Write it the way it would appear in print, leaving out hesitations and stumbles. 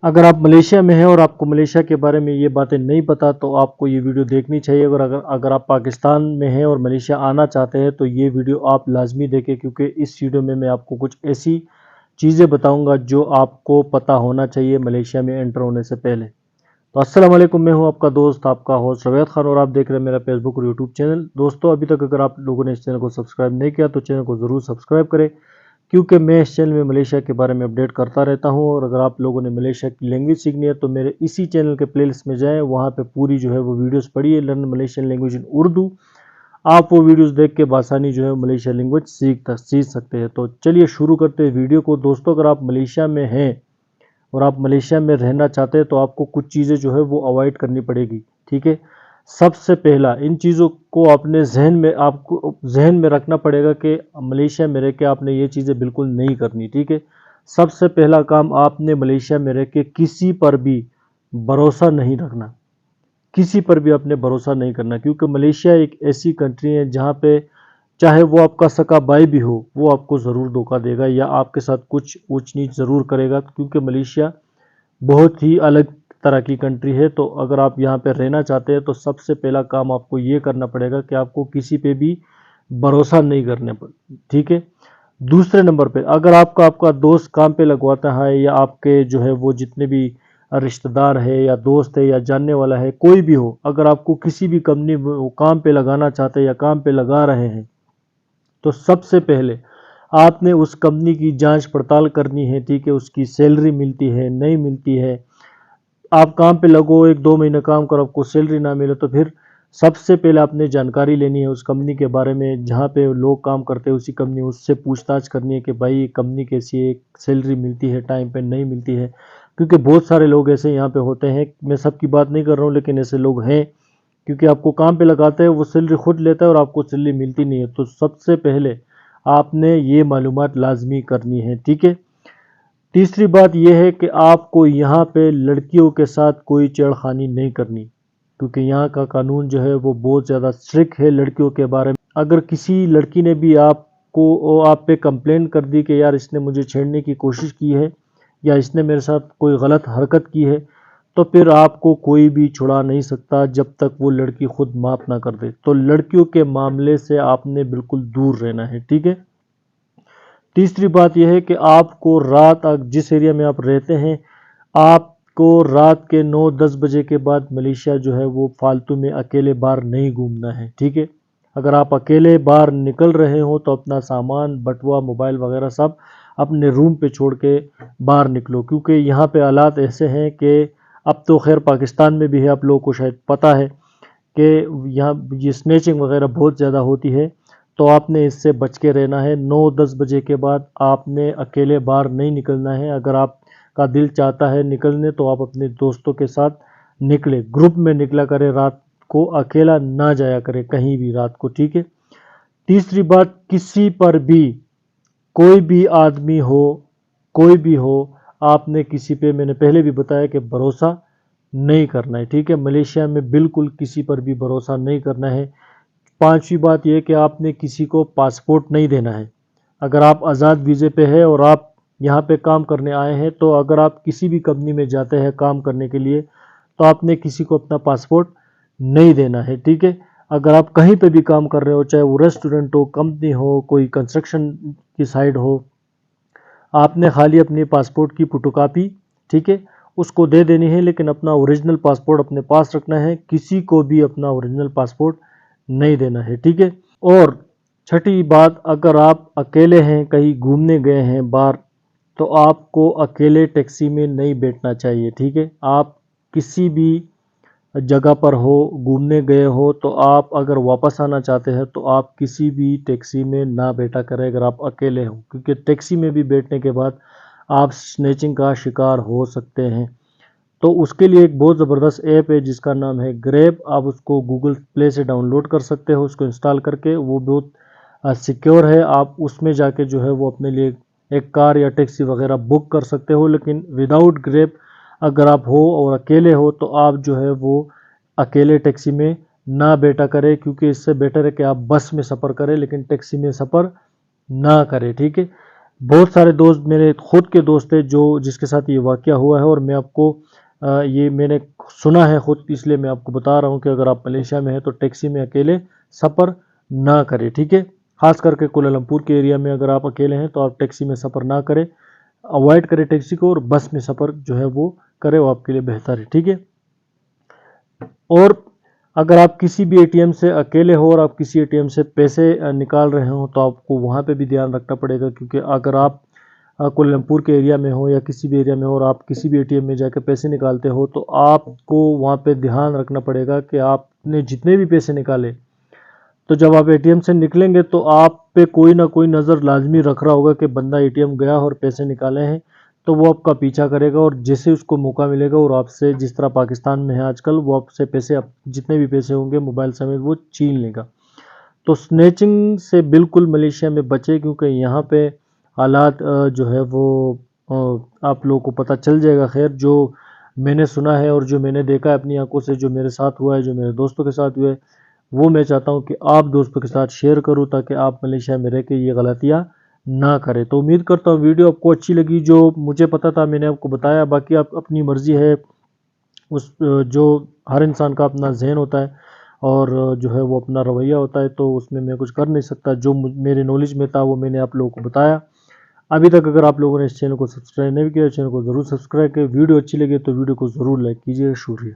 अगर आप मलेशिया में हैं और आपको मलेशिया के बारे में ये बातें नहीं पता तो आपको ये वीडियो देखनी चाहिए। अगर आप पाकिस्तान में हैं और मलेशिया आना चाहते हैं तो ये वीडियो आप लाजमी देखें, क्योंकि इस वीडियो में मैं आपको कुछ ऐसी चीज़ें बताऊंगा जो आपको पता होना चाहिए मलेशिया में एंटर होने से पहले। तो अस्सलाम वालेकुम, मैं हूं आपका दोस्त, आपका होस्ट रवेद खान, और आप देख रहे हैं मेरा फेसबुक और यूट्यूब चैनल। दोस्तों, अभी तक अगर आप लोगों ने इस चैनल को सब्सक्राइब नहीं किया तो चैनल को ज़रूर सब्सक्राइब करें, क्योंकि मैं इस चैनल में मलेशिया के बारे में अपडेट करता रहता हूं। और अगर आप लोगों ने मलेशिया की लैंग्वेज सीखनी है तो मेरे इसी चैनल के प्लेलिस्ट में जाएं, वहां पे पूरी जो है वो वीडियोस पढ़िए, learn Malaysian language in Urdu. आप वो वीडियोस देख के बासानी जो है मलेशिया लैंग्वेज सीख सकते हैं। तो चलिए शुरू करते हैं वीडियो को। दोस्तों, अगर आप मलेशिया में हैं और आप मलेशिया में रहना चाहते हैं तो आपको कुछ चीज़ें जो है वो अवॉइड करनी पड़ेगी, ठीक है। सबसे पहला, इन चीज़ों को अपने आपको जहन में रखना पड़ेगा कि मलेशिया में रह के आपने ये चीज़ें बिल्कुल नहीं करनी, ठीक है। सबसे पहला काम, आपने मलेशिया में रह के किसी पर भी भरोसा नहीं रखना, किसी पर भी आपने भरोसा नहीं करना, क्योंकि मलेशिया एक ऐसी कंट्री है जहाँ पे चाहे वो आपका सका भाई भी हो, वो आपको ज़रूर धोखा देगा या आपके साथ कुछ ऊंच नीच ज़रूर करेगा, क्योंकि मलेशिया बहुत ही अलग तरह की कंट्री है। तो अगर आप यहाँ पे रहना चाहते हैं तो सबसे पहला काम आपको ये करना पड़ेगा कि आपको किसी पे भी भरोसा नहीं करने पर, ठीक है। दूसरे नंबर पे, अगर आपका दोस्त काम पे लगवाता है या आपके जो है वो जितने भी रिश्तेदार है या दोस्त है या जानने वाला है, कोई भी हो, अगर आपको किसी भी कंपनी में काम पे लगाना चाहते हैं या काम पे लगा रहे हैं तो सबसे पहले आपने उस कंपनी की जांच पड़ताल करनी है, ठीक है। उसकी सैलरी मिलती है नहीं मिलती है, आप काम पे लगो, एक दो महीने काम करो, आपको सैलरी ना मिले तो फिर सबसे पहले आपने जानकारी लेनी है उस कंपनी के बारे में, जहाँ पे लोग काम करते हैं उसी कंपनी, उससे पूछताछ करनी है कि भाई कंपनी कैसी है, सैलरी मिलती है टाइम पे नहीं मिलती है। क्योंकि बहुत सारे लोग ऐसे यहाँ पे होते हैं, मैं सबकी बात नहीं कर रहा हूँ लेकिन ऐसे लोग हैं, क्योंकि आपको काम पे लगाते हैं, वो सैलरी खुद लेता है और आपको सैलरी मिलती नहीं है। तो सबसे पहले आपने ये मालूमात लाजमी करनी है, ठीक है। तीसरी बात यह है कि आपको यहाँ पे लड़कियों के साथ कोई छेड़खानी नहीं करनी, क्योंकि यहाँ का कानून जो है वो बहुत ज़्यादा स्ट्रिक्ट है लड़कियों के बारे में। अगर किसी लड़की ने भी आप पे कंप्लेंट कर दी कि यार इसने मुझे छेड़ने की कोशिश की है या इसने मेरे साथ कोई गलत हरकत की है, तो फिर आपको कोई भी छुड़ा नहीं सकता जब तक वो लड़की खुद माफ़ ना कर दे। तो लड़कियों के मामले से आपने बिल्कुल दूर रहना है, ठीक है। तीसरी बात यह है कि आपको जिस एरिया में आप रहते हैं, आपको रात के 9-10 बजे के बाद मलेशिया जो है वो फालतू में अकेले बाहर नहीं घूमना है, ठीक है। अगर आप अकेले बाहर निकल रहे हो तो अपना सामान, बटुआ, मोबाइल वगैरह सब अपने रूम पे छोड़ के बाहर निकलो, क्योंकि यहाँ पे हालात ऐसे हैं कि अब तो खैर पाकिस्तान में भी है, आप लोगों को शायद पता है कि यहाँ ये स्नैचिंग वगैरह बहुत ज़्यादा होती है। तो आपने इससे बच के रहना है। 9-10 बजे के बाद आपने अकेले बाहर नहीं निकलना है। अगर आपका दिल चाहता है निकलने तो आप अपने दोस्तों के साथ निकले, ग्रुप में निकला करें, रात को अकेला ना जाया करें कहीं भी रात को, ठीक है। तीसरी बात, किसी पर भी, कोई भी आदमी हो, कोई भी हो, आपने किसी पे, मैंने पहले भी बताया कि भरोसा नहीं करना है, ठीक है। मलेशिया में बिल्कुल किसी पर भी भरोसा नहीं करना है। पांचवी बात यह कि आपने किसी को पासपोर्ट नहीं देना है। अगर आप आज़ाद वीज़े पे है और आप यहाँ पे काम करने आए हैं, तो अगर आप किसी भी कंपनी में जाते हैं काम करने के लिए तो आपने किसी को अपना पासपोर्ट नहीं देना है, ठीक है। अगर आप कहीं पे भी काम कर रहे हो, चाहे वो रेस्टोरेंट हो, कंपनी हो, कोई कंस्ट्रक्शन की साइड हो, आपने खाली अपने पासपोर्ट की फोटोकॉपी, ठीक है, उसको दे देनी है, लेकिन अपना ओरिजिनल पासपोर्ट अपने पास रखना है। किसी को भी अपना ओरिजिनल पासपोर्ट नहीं देना है, ठीक है। और छठी बात, अगर आप अकेले हैं, कहीं घूमने गए हैं बाहर, तो आपको अकेले टैक्सी में नहीं बैठना चाहिए, ठीक है। आप किसी भी जगह पर हो, घूमने गए हो, तो आप अगर वापस आना चाहते हैं तो आप किसी भी टैक्सी में ना बैठा करें अगर आप अकेले हो, क्योंकि टैक्सी में भी बैठने के बाद आप स्नैचिंग का शिकार हो सकते हैं। तो उसके लिए एक बहुत ज़बरदस्त ऐप है जिसका नाम है ग्रैब। आप उसको गूगल प्ले से डाउनलोड कर सकते हो, उसको इंस्टॉल करके, वो बहुत सिक्योर है। आप उसमें जाके जो है वो अपने लिए एक कार या टैक्सी वगैरह बुक कर सकते हो। लेकिन विदाउट ग्रैब अगर आप हो और अकेले हो तो आप जो है वो अकेले टैक्सी में ना बैठा करें, क्योंकि इससे बेटर है कि आप बस में सफ़र करें लेकिन टैक्सी में सफ़र ना करें, ठीक है। بہت سارے دوست میرے خود کے دوست تھے جس کے ساتھ یہ واقعہ ہوا ہے، اور میں آپ کو یہ میں نے سنا ہے خود، اس لیے میں آپ کو بتا رہا ہوں کہ اگر آپ ملیشیا میں ہیں تو ٹیکسی میں اکیلے سفر نہ کریں، ٹھیک ہے؟ خاص کر کے کوالالمپور کے ایریا میں اگر آپ اکیلے ہیں تو آپ ٹیکسی میں سفر نہ کریں، اوائڈ کریں ٹیکسی کو، اور بس میں سفر جو ہے وہ کرے، وہ آپ کے لیے بہتر ہے، ٹھیک ہے؟ اور اگر آپ کسی بھی اے ٹی ایم سے اکیلے ہو اور آپ کسی اے ٹی ایم سے پیسے نکال رہے ہوں تو آپ کو وہاں پہ بھی دھیان رکھنا پڑے گا، کیونکہ اگر آپ کوالالمپور کے ایریا میں ہو یا کسی بھی ایریا میں ہو اور آپ کسی بھی اے ٹی ایم میں جا کے پیسے نکالتے ہو تو آپ کو وہاں پہ دھیان رکھنا پڑے گا کہ آپ نے جتنے بھی پیسے نکالے، تو جب آپ اے ٹی ایم سے نکلیں گے تو آپ پہ کوئی نہ کوئی نظر لازمی رکھ رہا ہوگا کہ بندہ اے ٹی ایم گیا اور پیسے نکالے ہیں، تو وہ آپ کا پیچھا کرے گا، اور جیسے اس کو موقع ملے گا اور آپ سے، جس طرح پاکستان میں ہے آج کل، وہ آپ سے پیسے، جتنے بھی پیسے ہوں گے موبائل سمیت، وہ چھین لے گا۔ تو سنیچنگ سے بالکل ملیشیا میں بچے، کیونکہ یہاں پہ حالات جو ہے وہ آپ لوگوں کو پتہ چل جائے گا۔ خیر، جو میں نے سنا ہے اور جو میں نے دیکھا ہے اپنی آنکھوں سے، جو میرے ساتھ ہوا ہے، جو میرے دوستوں کے ساتھ ہوئے، وہ میں چاہتا ہوں کہ آپ دوستوں کے ساتھ شیئر کروں تاکہ آپ ملیشیا میں رہ کے یہ غلطیاں نہ کریں۔ تو امید کرتا ہوں ویڈیو آپ کو اچھی لگی، جو مجھے پتا تھا میں نے آپ کو بتایا، باقی آپ اپنی مرضی ہے، جو ہر انسان کا اپنا ذہن ہوتا ہے اور جو ہے وہ اپنا رویہ ہوتا ہے، تو اس میں کچھ کر نہیں سکتا۔ جو میرے نالج میں تھا وہ میں نے آپ لوگوں کو بتایا۔ ابھی تک اگر آپ لوگوں نے اس چینل کو سبسکرائب نہیں کیا، چینل کو ضرور سبسکرائب کریں۔ ویڈیو اچھی لگے تو ویڈیو کو ضرور لائک کیجیے۔ شکریہ۔